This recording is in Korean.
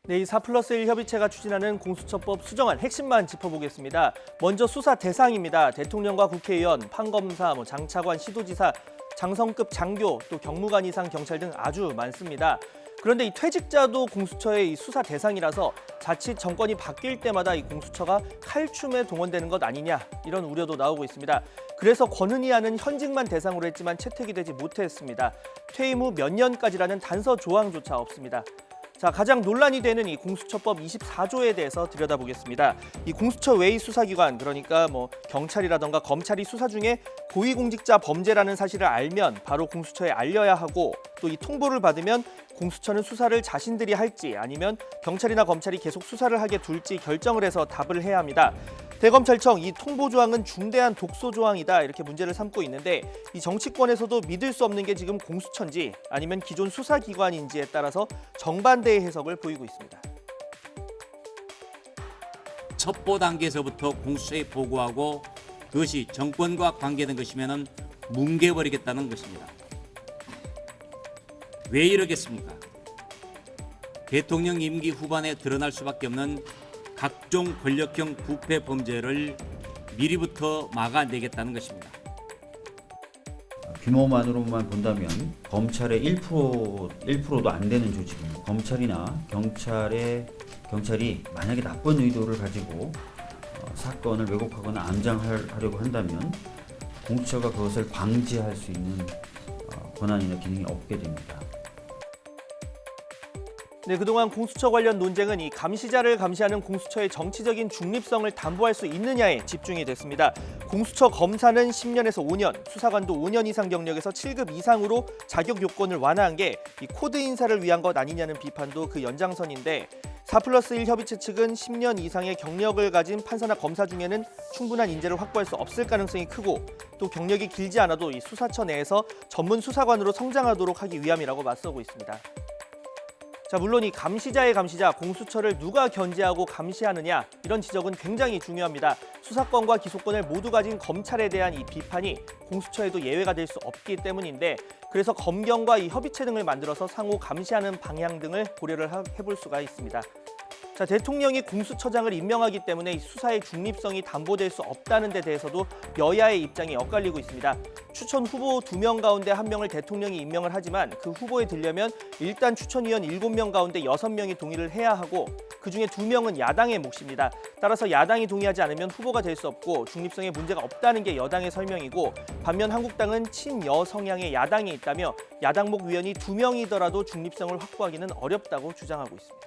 네, 이 4+1 협의체가 추진하는 공수처법 수정안 핵심만 짚어보겠습니다. 먼저 수사 대상입니다. 대통령과 국회의원, 판검사, 장차관, 시도지사, 장성급 장교, 또 경무관 이상 경찰 등 아주 많습니다. 그런데 이 퇴직자도 공수처의 이 수사 대상이라서 자칫 정권이 바뀔 때마다 이 공수처가 칼춤에 동원되는 것 아니냐, 이런 우려도 나오고 있습니다. 그래서 권은희안은 현직만 대상으로 했지만 채택이 되지 못했습니다. 퇴임 후 몇 년까지라는 단서 조항조차 없습니다. 자, 가장 논란이 되는 이 공수처법 24조에 대해서 들여다보겠습니다. 이 공수처 외의 수사기관, 그러니까 경찰이라던가 검찰이 수사 중에 고위공직자 범죄라는 사실을 알면 바로 공수처에 알려야 하고, 또 이 통보를 받으면 공수처는 수사를 자신들이 할지 아니면 경찰이나 검찰이 계속 수사를 하게 둘지 결정을 해서 답을 해야 합니다. 대검찰청 이 통보 조항은 중대한 독소 조항이다, 이렇게 문제를 삼고 있는데, 이 정치권에서도 믿을 수 없는 게 지금 공수처인지 아니면 기존 수사기관인지에 따라서 정반대의 해석을 보이고 있습니다. 첩보 단계에서부터 공수처에 보고하고 그것이 정권과 관계된 것이면 뭉개버리겠다는 것입니다. 왜 이러겠습니까? 대통령 임기 후반에 드러날 수밖에 없는 각종 권력형 부패 범죄를 미리부터 막아내겠다는 것입니다. 규모만으로만 본다면 검찰의 1%도 안 되는 조직입니다. 검찰이나 경찰이 만약에 나쁜 의도를 가지고 사건을 왜곡하거나 암장하려고 한다면 공수처가 그것을 방지할 수 있는 권한이나 기능이 없게 됩니다. 네, 그동안 공수처 관련 논쟁은 이 감시자를 감시하는 공수처의 정치적인 중립성을 담보할 수 있느냐에 집중이 됐습니다. 공수처 검사는 10년에서 5년, 수사관도 5년 이상 경력에서 7급 이상으로 자격 요건을 완화한 게 이 코드 인사를 위한 것 아니냐는 비판도 그 연장선인데, 4+1 협의체 측은 10년 이상의 경력을 가진 판사나 검사 중에는 충분한 인재를 확보할 수 없을 가능성이 크고, 또 경력이 길지 않아도 이 수사처 내에서 전문 수사관으로 성장하도록 하기 위함이라고 맞서고 있습니다. 자, 물론 이 감시자의 감시자, 공수처를 누가 견제하고 감시하느냐, 이런 지적은 굉장히 중요합니다. 수사권과 기소권을 모두 가진 검찰에 대한 이 비판이 공수처에도 예외가 될 수 없기 때문인데, 그래서 검경과 이 협의체 등을 만들어서 상호 감시하는 방향 등을 고려를 해볼 수가 있습니다. 자, 대통령이 공수처장을 임명하기 때문에 이 수사의 중립성이 담보될 수 없다는 데 대해서도 여야의 입장이 엇갈리고 있습니다. 추천 후보 2명 가운데 1명을 대통령이 임명을 하지만 그 후보에 들려면 일단 추천위원 7명 가운데 6명이 동의를 해야 하고, 그중에 2명은 야당의 몫입니다. 따라서 야당이 동의하지 않으면 후보가 될 수 없고 중립성에 문제가 없다는 게 여당의 설명이고, 반면 한국당은 친여 성향의 야당이 있다며 야당목 위원이 2명이더라도 중립성을 확보하기는 어렵다고 주장하고 있습니다.